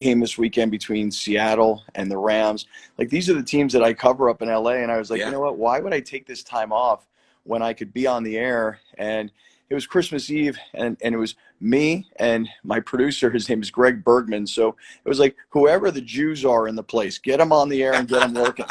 game this weekend between Seattle and the Rams. Like, these are the teams that I cover up in LA. And I was like, you Yeah. know what? Why would I take this time off when I could be on the air? And it was Christmas Eve, and it was me and my producer. His name is Greg Bergman. So it was like, whoever the Jews are in the place, get them on the air and get them working.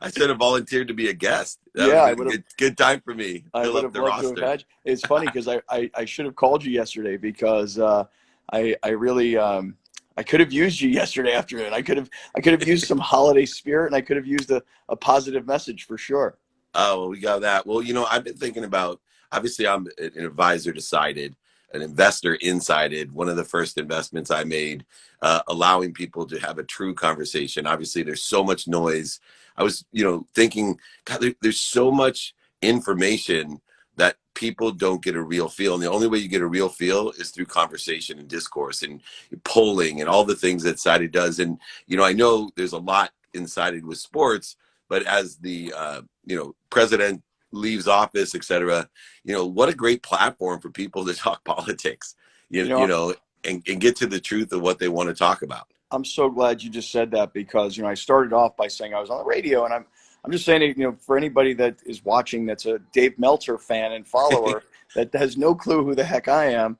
I should have volunteered to be a guest. That would Yeah, have I been would a have. good time for me. I Fill would up have the loved to have roster. had you. It's funny because I should have called you yesterday because I really I could have used you yesterday afternoon. I could have used some holiday spirit, and I could have used a positive message for sure. Oh, well, we got that. Well, I've been thinking about, obviously, I'm an advisor decided, an investor insided. One of the first investments I made, allowing people to have a true conversation. Obviously, there's so much noise. I was, thinking, God, there's so much information that people don't get a real feel. And the only way you get a real feel is through conversation and discourse and polling and all the things that Sided does. And, I know there's a lot insided with sports, but as the president leaves office, et cetera, what a great platform for people to talk politics, You you, you know, know, and get to the truth of what they want to talk about. I'm so glad you just said that because I started off by saying I was on the radio, and I'm just saying it, for anybody that is watching that's a Dave Meltzer fan and follower that has no clue who the heck I am.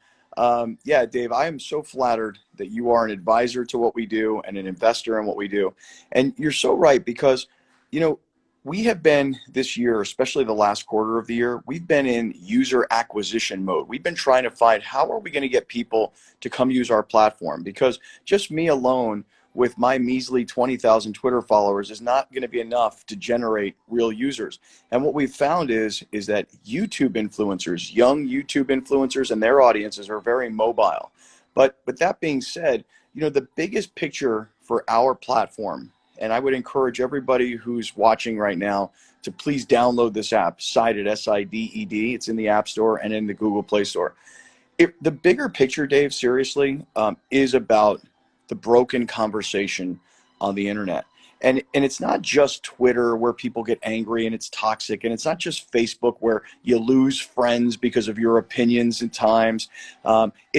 Yeah, Dave, I am so flattered that you are an advisor to what we do and an investor in what we do. And you're so right because, you know, we have been this year, especially the last quarter of the year, we've been in user acquisition mode. We've been trying to find how are we going to get people to come use our platform, because just me alone with my measly 20,000 Twitter followers is not going to be enough to generate real users. And what we've found is that YouTube influencers, young YouTube influencers and their audiences are very mobile. But that being said, the biggest picture for our platform, and I would encourage everybody who's watching right now to please download this app, Sided, SIDED. It's in the App Store and in the Google Play Store. The bigger picture, Dave, seriously, is about the broken conversation on the internet. And it's not just Twitter where people get angry and it's toxic. And it's not just Facebook where you lose friends because of your opinions at times.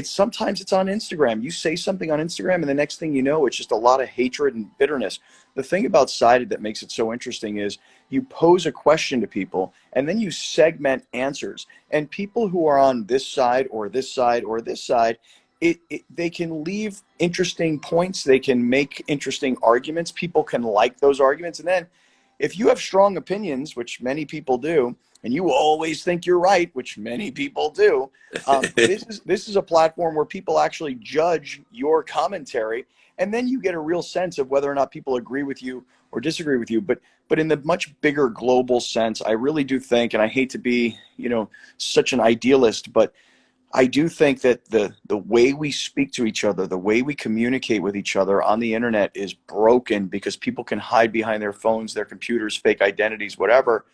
Sometimes it's on Instagram. You say something on Instagram and the next thing you know, it's just a lot of hatred and bitterness. The thing about Sided that makes it so interesting is you pose a question to people and then you segment answers. And people who are on this side or this side or this side, they can leave interesting points. They can make interesting arguments. People can like those arguments. And then if you have strong opinions, which many people do, and you always think you're right, which many people do, this is a platform where people actually judge your commentary. And then you get a real sense of whether or not people agree with you or disagree with you. But in the much bigger global sense, I really do think, and I hate to be, such an idealist, but I do think that the way we speak to each other, the way we communicate with each other on the internet is broken because people can hide behind their phones, their computers, fake identities, whatever.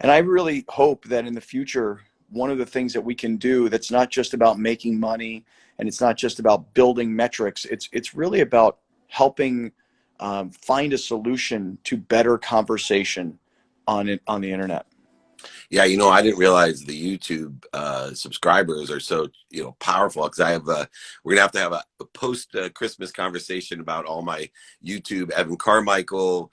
And I really hope that in the future, one of the things that we can do that's not just about making money and it's not just about building metrics, it's really about helping find a solution to better conversation on the internet. Yeah, I didn't realize the YouTube subscribers are so powerful, because we're gonna have to have a post Christmas conversation about all my YouTube Evan Carmichael,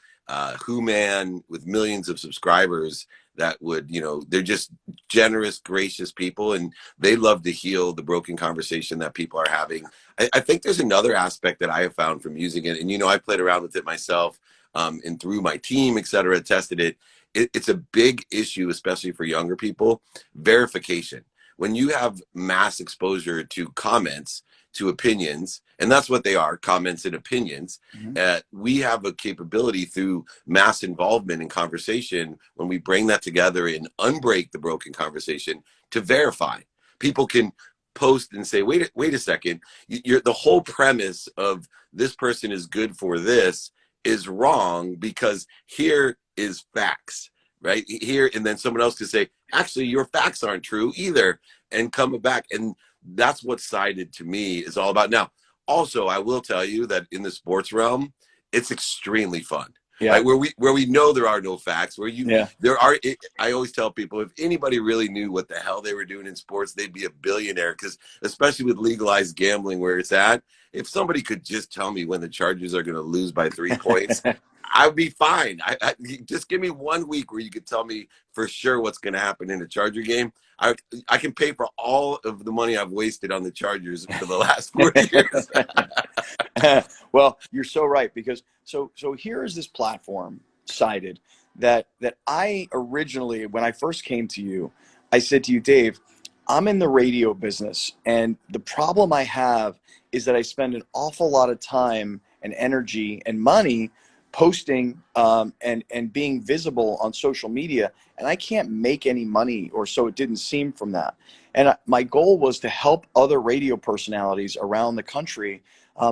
Who Man with millions of subscribers that would they're just generous, gracious people, and they love to heal the broken conversation that people are having. I think there's another aspect that I have found from using it, and I played around with it myself, and through my team, et cetera, tested it. It's a big issue, especially for younger people, verification. When you have mass exposure to comments, to opinions, and that's what they are, comments and opinions, Mm-hmm. we have a capability through mass involvement in conversation, when we bring that together and unbreak the broken conversation, to verify. People can post and say, wait a second, the whole premise of this person is good for this is wrong, because here is facts right here. And then someone else could say, actually, your facts aren't true either, and come back. And that's what Sided to me is all about. Now, also, I will tell you that in the sports realm, it's extremely fun. Yeah. right? Where we know there are no facts, Yeah. I always tell people, if anybody really knew what the hell they were doing in sports, they'd be a billionaire. Because especially with legalized gambling where it's at, if somebody could just tell me when the Chargers are going to lose by 3 points, I would be fine. Just give me 1 week where you could tell me for sure what's going to happen in the Charger game. I can pay for all of the money I've wasted on the Chargers for the last 4 years. Well, you're so right, because so here is this platform cited that I originally, when I first came to you, I said to you, Dave, I'm in the radio business, and the problem I have is that I spend an awful lot of time and energy and money posting and being visible on social media, and I can't make any money, or so it didn't seem from that. And my goal was to help other radio personalities around the country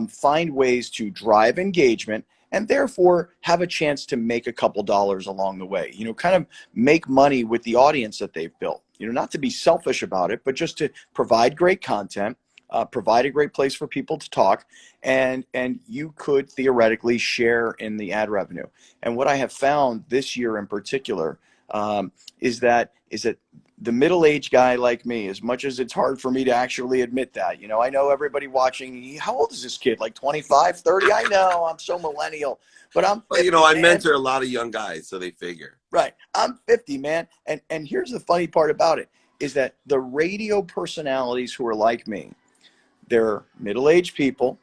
find ways to drive engagement and therefore have a chance to make a couple dollars along the way, kind of make money with the audience that they've built, not to be selfish about it, but just to provide great content, provide a great place for people to talk, and you could theoretically share in the ad revenue. And what I have found this year in particular is that the middle-aged guy like me, as much as it's hard for me to actually admit that, I know everybody watching, how old is this kid? Like 25, 30? I know, I'm so millennial, but I'm 50, Well, I man. mentor a lot of young guys, so they figure. Right. I'm 50, man. And here's the funny part about it, is that the radio personalities who are like me, they're middle-aged people,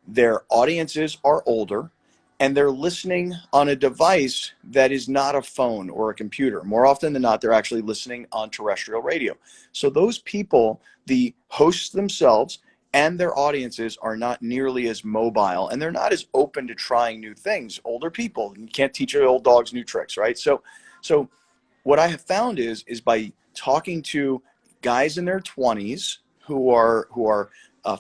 their audiences are older, and they're listening on a device that is not a phone or a computer. More often than not, they're actually listening on terrestrial radio. So those people, the hosts themselves and their audiences, are not nearly as mobile, and they're not as open to trying new things. Older people, you can't teach old dogs new tricks, right? So what I have found is by talking to guys in their 20s who are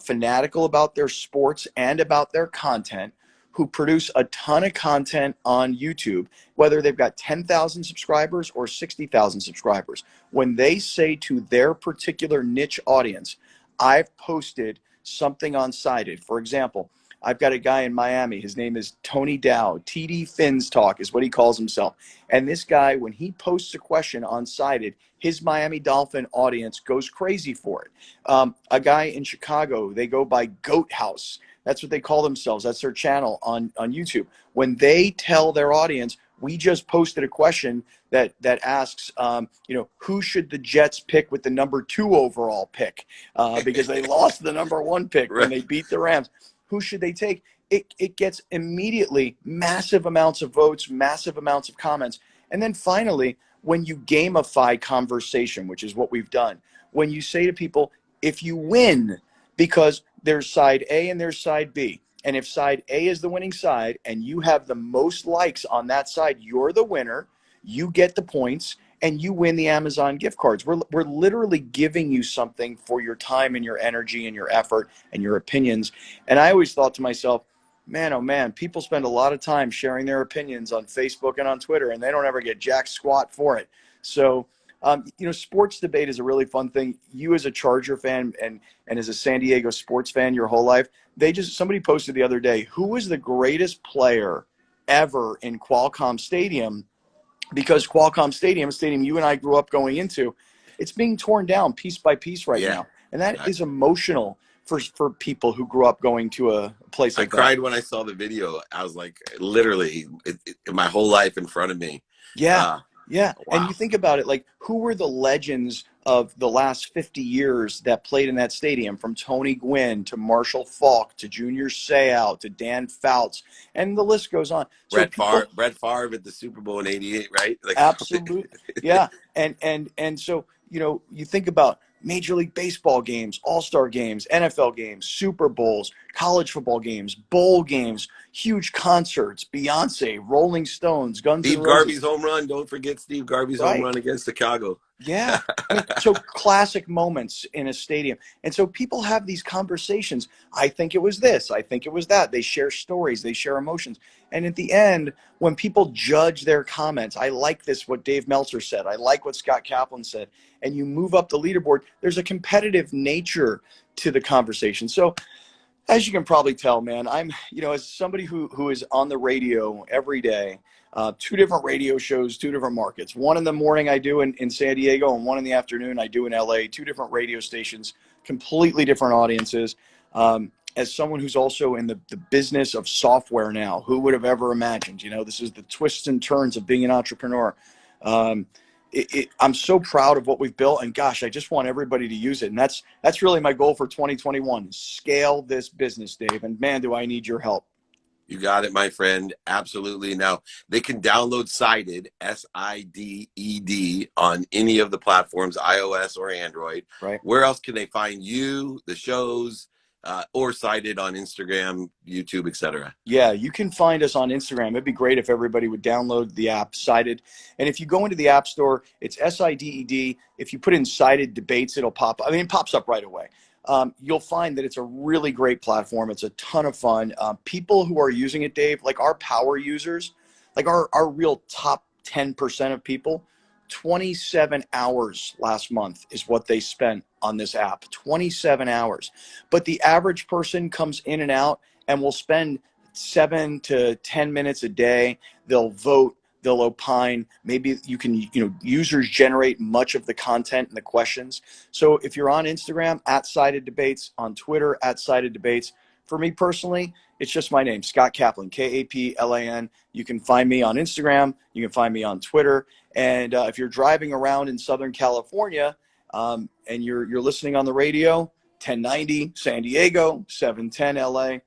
fanatical about their sports and about their content, who produce a ton of content on YouTube, whether they've got 10,000 subscribers or 60,000 subscribers. When they say to their particular niche audience, I've posted something on Cited. For example, I've got a guy in Miami. His name is Tony Dow. TD Fins Talk is what he calls himself. And this guy, when he posts a question on Cited, his Miami Dolphin audience goes crazy for it. A guy in Chicago, they go by Goat House. That's what they call themselves. That's their channel on YouTube. When they tell their audience, we just posted a question that asks, who should the Jets pick with the number 2 overall pick? Because they lost the number 1 pick when they beat the Rams. Who should they take? It gets immediately massive amounts of votes, massive amounts of comments. And then finally, when you gamify conversation, which is what we've done, when you say to people, if you win, because there's side A and there's side B, and if side A is the winning side and you have the most likes on that side, you're the winner, you get the points, and you win the Amazon gift cards. We're literally giving you something for your time and your energy and your effort and your opinions. And I always thought to myself, man, oh man, people spend a lot of time sharing their opinions on Facebook and on Twitter, and they don't ever get jack squat for it. So, sports debate is a really fun thing. You as a Charger fan and as a San Diego sports fan your whole life, somebody posted the other day, who was the greatest player ever in Qualcomm Stadium? Because Qualcomm Stadium, a stadium you and I grew up going into, it's being torn down piece by piece right now. And that is emotional for people who grew up going to a place like that. I cried when I saw the video. I was like, literally, my whole life in front of me. Yeah. Wow. And you Wow. think about it, like, who were the legends of the last 50 years that played in that stadium, from Tony Gwynn to Marshall Faulk to Junior Seau to Dan Fouts, and the list goes on. Brett Favre at the Super Bowl in '88, right? Like, absolutely. Yeah. And so, you think about Major League Baseball games, All-Star games, NFL games, Super Bowls, college football games, bowl games, huge concerts, Beyonce, Rolling Stones, Guns N' Steve Roses. Garvey's home run. Don't forget Steve Garvey's home run against Chicago. Yeah. So classic moments in a stadium. And so people have these conversations. I think it was this. I think it was that. They share stories. They share emotions. And at the end, when people judge their comments, I like this, what Dave Meltzer said. I like what Scott Kaplan said. And you move up the leaderboard, there's a competitive nature to the conversation. So As you can probably tell, man, I'm, as somebody who is on the radio every day, two different radio shows, two different markets. One in the morning I do in San Diego, and one in the afternoon I do in LA. Two different radio stations, completely different audiences. As someone who's also in the business of software now, who would have ever imagined? This is the twists and turns of being an entrepreneur. Um, I'm so proud of what we've built, and gosh, I just want everybody to use it. And that's really my goal for 2021: scale this business, Dave. And man, do I need your help. You got it, my friend. Absolutely. Now, they can download Cited, Sided, on any of the platforms, iOS or Android. Right. Where else can they find you, the shows, or Cited on Instagram, YouTube, etc.? Yeah, you can find us on Instagram. It'd be great if everybody would download the app Cited. And if you go into the App Store, it's Sided. If you put in Cited Debates, it'll pop up. I mean, it pops up right away. You'll find that it's a really great platform. It's a ton of fun. People who are using it, Dave, like our power users, like our real top 10% of people, 27 hours last month is what they spent on this app. 27 hours. But the average person comes in and out and will spend 7 to 10 minutes a day. They'll vote. They'll opine. Maybe you can, users generate much of the content and the questions. So if you're on Instagram, @Cited Debates, on Twitter, @Cited Debates. For me personally, it's just my name, Scott Kaplan, Kaplan. You can find me on Instagram. You can find me on Twitter. And if you're driving around in Southern California and you're listening on the radio, 1090 San Diego, 710 LA.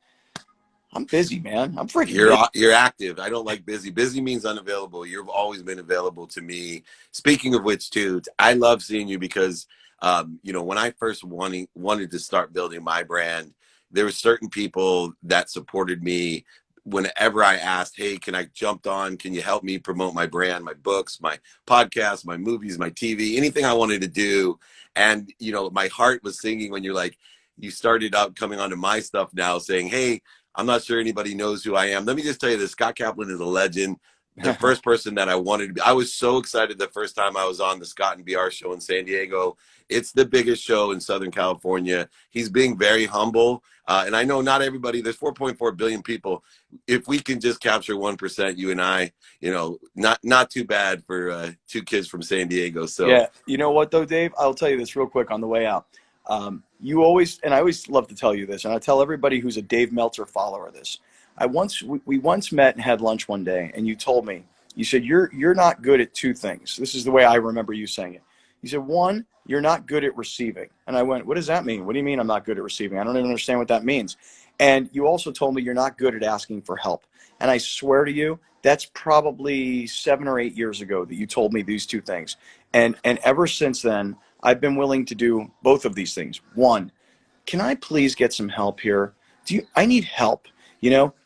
I'm busy, man. I'm freaking busy. You're active. I don't like busy. Busy means unavailable. You've always been available to me. Speaking of which, too, I love seeing you because, when I first wanted to start building my brand, there were certain people that supported me whenever I asked, hey, can I jump on? Can you help me promote my brand, my books, my podcasts, my movies, my TV, anything I wanted to do? And, my heart was singing when you started out coming onto my stuff now saying, hey, I'm not sure anybody knows who I am. Let me just tell you this. Scott Kaplan is a legend. The first person that I wanted to be. I was so excited the first time I was on the Scott and BR show in San Diego. It's the biggest show in Southern California. He's being very humble. And I know not everybody, there's 4.4 billion people. If we can just capture 1%, you and I, not too bad for two kids from San Diego. So yeah, you know what though, Dave? I'll tell you this real quick on the way out. I always love to tell you this, and I tell everybody who's a Dave Meltzer follower this. We once met and had lunch one day, and you told me, you said, you're not good at two things. This is the way I remember you saying it. You said, one, you're not good at receiving. And I went, what does that mean? What do you mean I'm not good at receiving? I don't even understand what that means. And you also told me you're not good at asking for help. And I swear to you, that's probably 7 or 8 years ago that you told me these two things. And ever since then, I've been willing to do both of these things. One, can I please get some help here? I need help,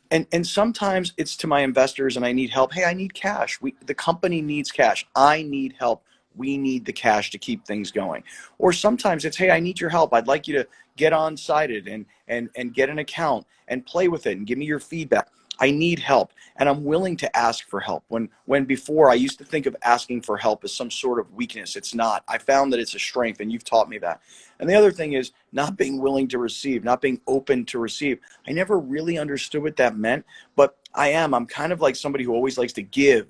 And sometimes it's to my investors and I need help. Hey, I need cash. The company needs cash. I need help. We need the cash to keep things going. Or sometimes it's, hey, I need your help. I'd like you to get on Cited and get an account and play with it and give me your feedback. I need help, and I'm willing to ask for help. When before I used to think of asking for help as some sort of weakness. It's not. I found that it's a strength, and you've taught me that. And the other thing is not being willing to receive, not being open to receive. I never really understood what that meant, but I'm kind of like somebody who always likes to give.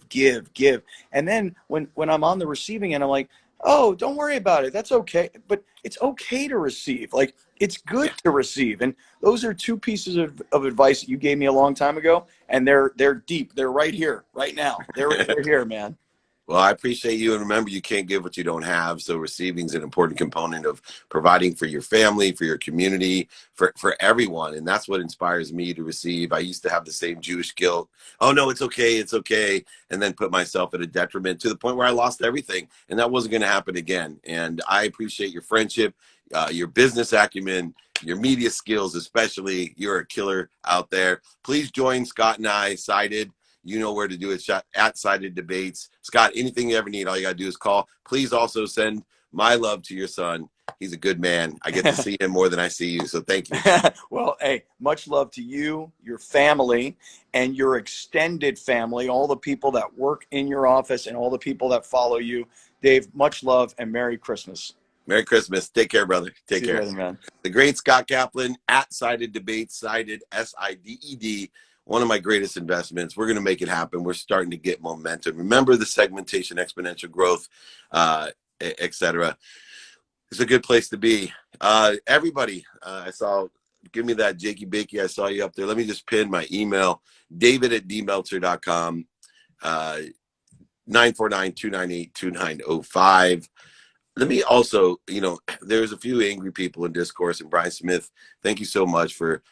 And then when I'm on the receiving end, I'm like, oh, don't worry about it. That's okay. But it's okay to receive. Like, it's good to receive. And those are two pieces of advice that you gave me a long time ago. And they're deep. They're right here, right now. They're here, man. Well, I appreciate you. And remember, you can't give what you don't have. So receiving is an important component of providing for your family, for your community, for everyone. And that's what inspires me to receive. I used to have the same Jewish guilt. Oh, no, it's okay. It's okay. And then put myself at a detriment to the point where I lost everything. And that wasn't going to happen again. And I appreciate your friendship, your business acumen, your media skills, especially. You're a killer out there. Please join Scott and I, Cited. You know where to do it, @Cited Debates. Scott, anything you ever need, all you got to do is call. Please also send my love to your son. He's a good man. I get to see him more than I see you, so thank you. Well, hey, much love to you, your family, and your extended family, all the people that work in your office and all the people that follow you. Dave, much love and Merry Christmas. Merry Christmas. Take care, brother. Take See you care. later, man. The great Scott Kaplan at Sided Debates, Sided, SIDED, one of my greatest investments. We're going to make it happen. We're starting to get momentum. Remember the segmentation, exponential growth, etc. It's a good place to be. Everybody, I saw, give me that Jakey Bakey. I saw you up there. Let me just pin my email, david@dmeltzer.com, 949-298-2905. Let me also, there's a few angry people in discourse, and Brian Smith, thank you so much for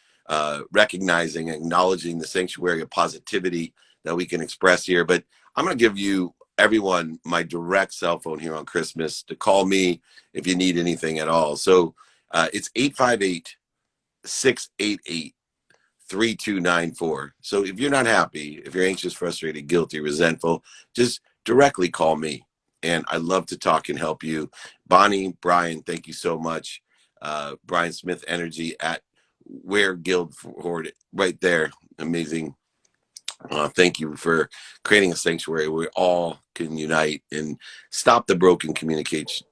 recognizing, acknowledging the sanctuary of positivity that we can express here. But I'm going to give you, everyone, my direct cell phone here on Christmas to call me if you need anything at all. So it's 858-688-3294. So if you're not happy, if you're anxious, frustrated, guilty, resentful, just directly call me. And I love to talk and help you. Bonnie, Brian, thank you so much. Brian Smith Energy at Where Guildford, right there. Amazing. Thank you for creating a sanctuary where we all can unite and stop the broken communication.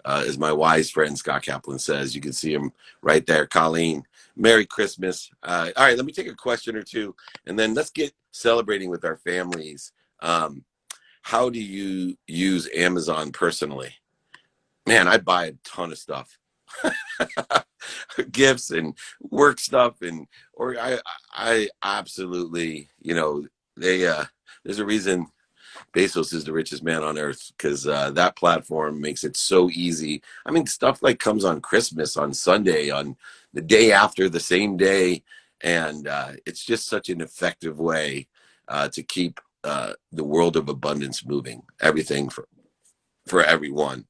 As my wise friend Scott Kaplan says. You can see him right there. Colleen, Merry Christmas. All right, let me take a question or two, and then let's get celebrating with our families. How do you use Amazon personally? Man, I buy a ton of stuff. Gifts and work stuff, or I absolutely, there's a reason Bezos is the richest man on earth, because that platform makes it so easy. I mean, stuff like comes on Christmas, on Sunday, on the day after, the same day, and it's just such an effective way to keep the world of abundance moving. Everything for everyone.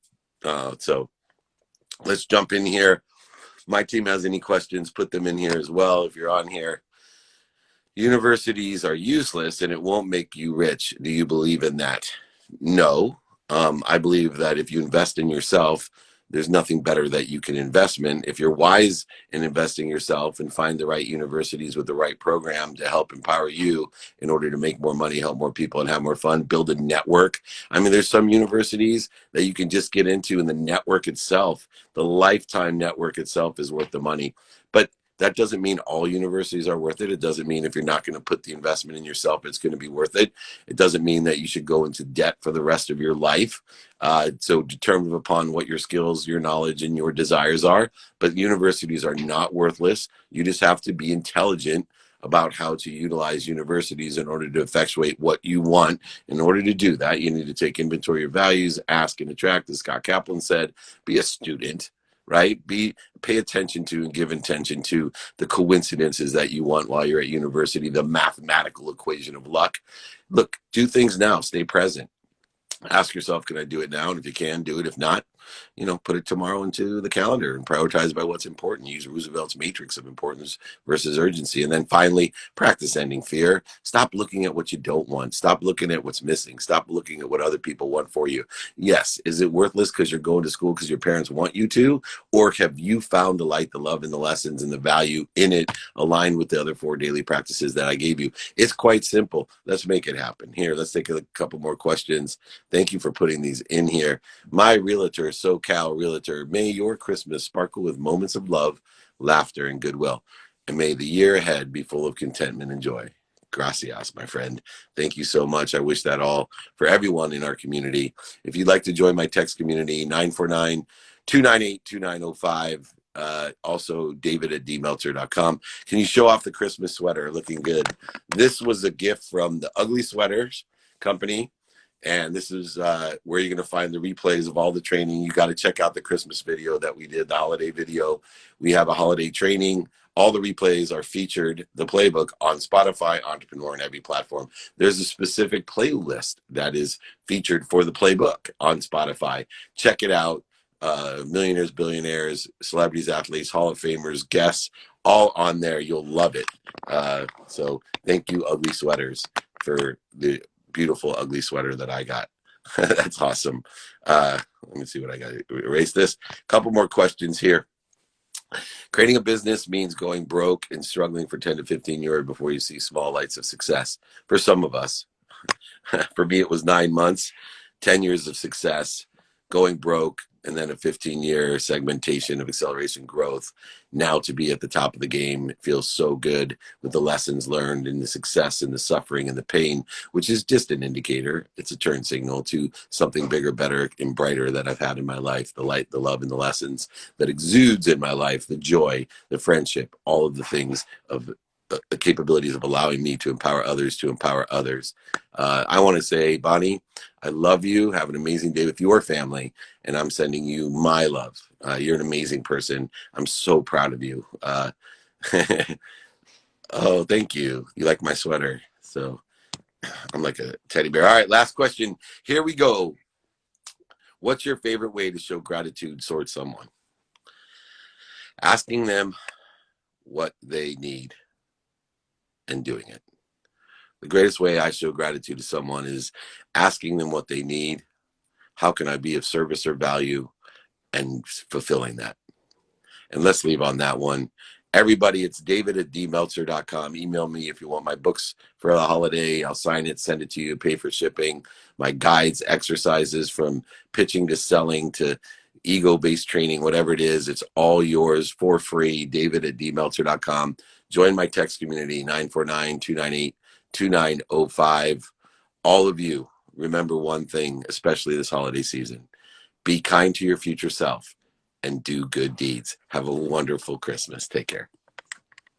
So let's jump in here. My team has any questions, put them in here as well. If you're on here, universities are useless and it won't make you rich. Do you believe in that? No. I believe that if you invest in yourself, there's nothing better that you can invest in. If you're wise in investing yourself and find the right universities with the right program to help empower you in order to make more money, help more people, and have more fun, build a network. I mean, there's some universities that you can just get into, and the network itself, the lifetime network itself, is worth the money. But that doesn't mean all universities are worth it. It doesn't mean if you're not going to put the investment in yourself, it's going to be worth it. It doesn't mean that you should go into debt for the rest of your life. So determine upon what your skills, your knowledge, and your desires are. But universities are not worthless. You just have to be intelligent about how to utilize universities in order to effectuate what you want. In order to do that, you need to take inventory of values, ask and attract, as Scott Kaplan said, be a student. Right? Pay attention to and give attention to the coincidences that you want while you're at university, the mathematical equation of luck. Look, do things now, stay present. Ask yourself, can I do it now? And if you can, do it. If not, put it tomorrow into the calendar and prioritize by what's important. Use Roosevelt's matrix of importance versus urgency. And then finally, practice ending fear. Stop looking at what you don't want. Stop looking at what's missing. Stop looking at what other people want for you. Yes, is it worthless because you're going to school because your parents want you to? Or have you found the light, the love, and the lessons and the value in it aligned with the other 4 daily practices that I gave you? It's quite simple. Let's make it happen. Here, let's take a couple more questions. Thank you for putting these in here. My realtor, SoCal Realtor, may your Christmas sparkle with moments of love, laughter, and goodwill. And may the year ahead be full of contentment and joy. Gracias, my friend. Thank you so much. I wish that all for everyone in our community. If you'd like to join my text community, 949-298-2905. Also, david@dmeltzer.com. Can you show off the Christmas sweater? Looking good. This was a gift from the Ugly Sweaters Company. And this is where you're going to find the replays of all the training. You got to check out the Christmas video that we did, the holiday video. We have a holiday training. All the replays are featured, the playbook, on Spotify, Entrepreneur, and every platform. There's a specific playlist that is featured for the playbook on Spotify. Check it out. Millionaires, billionaires, celebrities, athletes, Hall of Famers, guests, all on there. You'll love it. So thank you, Ugly Sweaters, for the beautiful ugly sweater that I got. That's awesome. Let me see what I got. Erase this. Couple more questions here. Creating a business means going broke and struggling for 10 to 15 years before you see small lights of success. For some of us, for me, it was 9 months, 10 years of success. going broke, and then a 15-year segmentation of acceleration growth. Now to be at the top of the game, it feels so good with the lessons learned and the success and the suffering and the pain, which is just an indicator. It's a turn signal to something bigger, better, and brighter that I've had in my life. The light, the love, and the lessons that exudes in my life, the joy, the friendship, all of the things of the capabilities of allowing me to empower others to empower others. I want to say, Bonnie, I love you. Have an amazing day with your family. And I'm sending you my love. You're an amazing person. I'm so proud of you. Oh, thank you. You like my sweater. So I'm like a teddy bear. All right, last question. Here we go. What's your favorite way to show gratitude towards someone? Asking them what they need and doing it. The greatest way I show gratitude to someone is asking them what they need. How can I be of service or value, and fulfilling that? And let's leave on that one. Everybody, it's david@dmeltzer.com. Email me if you want my books for the holiday. I'll sign it, send it to you, pay for shipping. My guides, exercises from pitching to selling to ego-based training, whatever it is, it's all yours for free. david@dmeltzer.com. Join my text community, 949-298-2905. All of you, remember one thing, especially this holiday season. Be kind to your future self and do good deeds. Have a wonderful Christmas. Take care.